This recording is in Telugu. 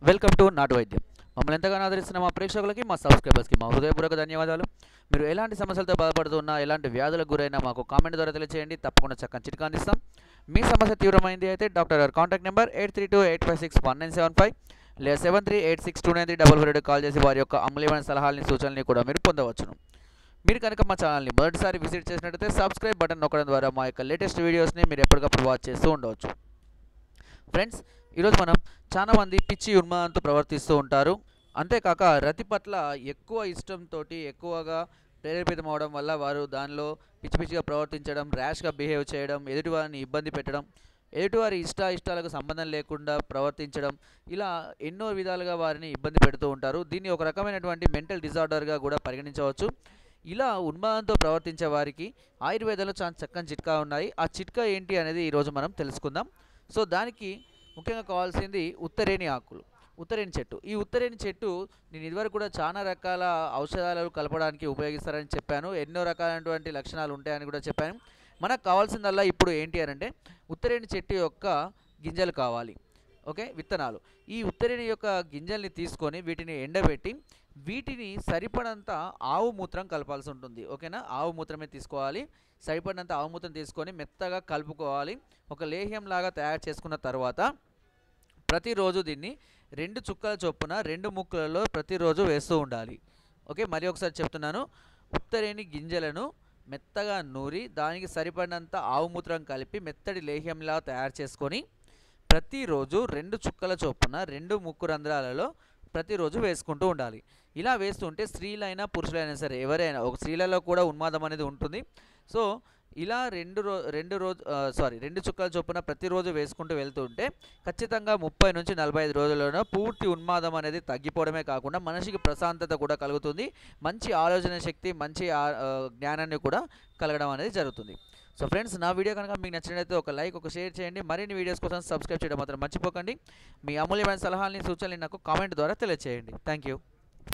వెల్కమ్ టు నాటు వైద్యం. మమ్మల్ని ఎంతగానో ఆదరిస్తున్న మా ప్రేక్షకులకి, మా సబ్స్క్రైబర్స్కి మా హృదయపూర్వక ధన్యవాదాలు. మీరు ఎలాంటి సమస్యలతో బాధపడుతున్నా, ఎలాంటి వ్యాధులకు గురైనా మాకు కామెంట్ ద్వారా తెలియజేయండి. తప్పకుండా చక్కని చిట్కా అందిస్తాం. మీ సమస్య తీవ్రమైంది అయితే డాక్టర్ గారు కాంటాక్ట్ నెంబర్ 8328561975 లేదా 73862934 కాల్ చేసి వారి యొక్క అమూల్యమైన సలహాలని, సూచనల్ని కూడా మీరు పొందవచ్చును. మీరు కనుక మా ఛానల్ని మొదటిసారి విజిట్ చేసినట్లయితే సబ్స్క్రైబ్ బటన్ నొక్కడం ద్వారా మా యొక్క లేటెస్ట్ వీడియోస్ని మీరు ఎప్పటికప్పుడు వాచ్ చేస్తూ ఉండవచ్చు. ఫ్రెండ్స్, ఈరోజు మనం చాలామంది పిచ్చి ఉన్మాదంతో ప్రవర్తిస్తూ ఉంటారు. అంతేకాక రతి పట్ల ఎక్కువ ఇష్టంతో ఎక్కువగా ప్రేరేపితం అవడం వల్ల వారు దానిలో పిచ్చి పిచ్చిగా ప్రవర్తించడం, ర్యాష్గా బిహేవ్ చేయడం, ఎదుటివారిని ఇబ్బంది పెట్టడం, ఎదుటివారి ఇష్టాలకు సంబంధం లేకుండా ప్రవర్తించడం, ఇలా ఎన్నో విధాలుగా వారిని ఇబ్బంది పెడుతూ ఉంటారు. దీన్ని ఒక రకమైనటువంటి మెంటల్ డిజార్డర్గా కూడా పరిగణించవచ్చు. ఇలా ఉన్మాదంతో ప్రవర్తించే వారికి ఆయుర్వేదంలో చాలా చక్కని చిట్కా ఉన్నాయి. ఆ చిట్కా ఏంటి అనేది ఈరోజు మనం తెలుసుకుందాం. సో దానికి ముఖ్యంగా కావాల్సింది ఉత్తరేణి ఆకులు, ఉత్తరేణి చెట్టు. ఈ ఉత్తరేణి చెట్టు నేను ఇదివరకు కూడా చాలా రకాల ఔషధాలు కలపడానికి ఉపయోగిస్తారని చెప్పాను. ఎన్నో రకాలైనటువంటి లక్షణాలు ఉంటాయని కూడా చెప్పాను. మనకు కావాల్సిందల్లా ఇప్పుడు ఏంటి అని అంటే ఉత్తరేణి చెట్టు యొక్క గింజలు కావాలి. ఓకే, విత్తనాలు. ఈ ఉత్తరేణి యొక్క గింజల్ని తీసుకొని వీటిని ఎండబెట్టి వీటిని సరిపడంత ఆవు మూత్రం కలపాల్సి ఉంటుంది. ఓకేనా, ఆవు మూత్రమే తీసుకోవాలి. సరిపడినంత ఆవు మూత్రం తీసుకొని మెత్తగా కలుపుకోవాలి. ఒక లేహ్యంలాగా తయారు చేసుకున్న తర్వాత ప్రతిరోజు దీన్ని 2 చుక్కల చొప్పున 2 ముక్కలలో ప్రతిరోజు వేస్తూ ఉండాలి. ఓకే, మరి ఒకసారి చెప్తున్నాను. ఉత్తరేణి గింజలను మెత్తగా నూరి దానికి సరిపడినంత ఆవు మూత్రం కలిపి మెత్తడి లేహ్యంలా తయారు చేసుకొని ప్రతిరోజు 2 చుక్కల చొప్పున 2 ముక్కు రంధ్రాలలో ప్రతిరోజు వేసుకుంటూ ఉండాలి. ఇలా వేస్తుంటే స్త్రీలైనా పురుషులైనా సరే ఎవరైనా, ఒక స్త్రీలలో కూడా ఉన్మాదం అనేది ఉంటుంది. సో ఇలా 2 చుక్కల చొప్పున ప్రతిరోజు వేసుకుంటూ వెళ్తుంటే ఖచ్చితంగా 30 నుంచి 45 రోజుల్లోనూ పూర్తి ఉన్మాదం అనేది తగ్గిపోవడమే కాకుండా మనిషికి ప్రశాంతత కూడా కలుగుతుంది. మంచి ఆలోచన శక్తి, మంచి జ్ఞానాన్ని కూడా కలగడం అనేది జరుగుతుంది. సో ఫ్రెండ్స్, నా వీడియో కనుక మీకు నచ్చినట్లయితే ఒక లైక్, ఒక షేర్ చేయండి. మరిన్ని వీడియోస్ కోసం సబ్స్క్రైబ్ చేయడం మాత్రం మర్చిపోకండి. మీ అమూల్యమైన సలహాలని, సూచనలు నాకు కామెంట్ ద్వారా తెలియజేయండి. Thank you.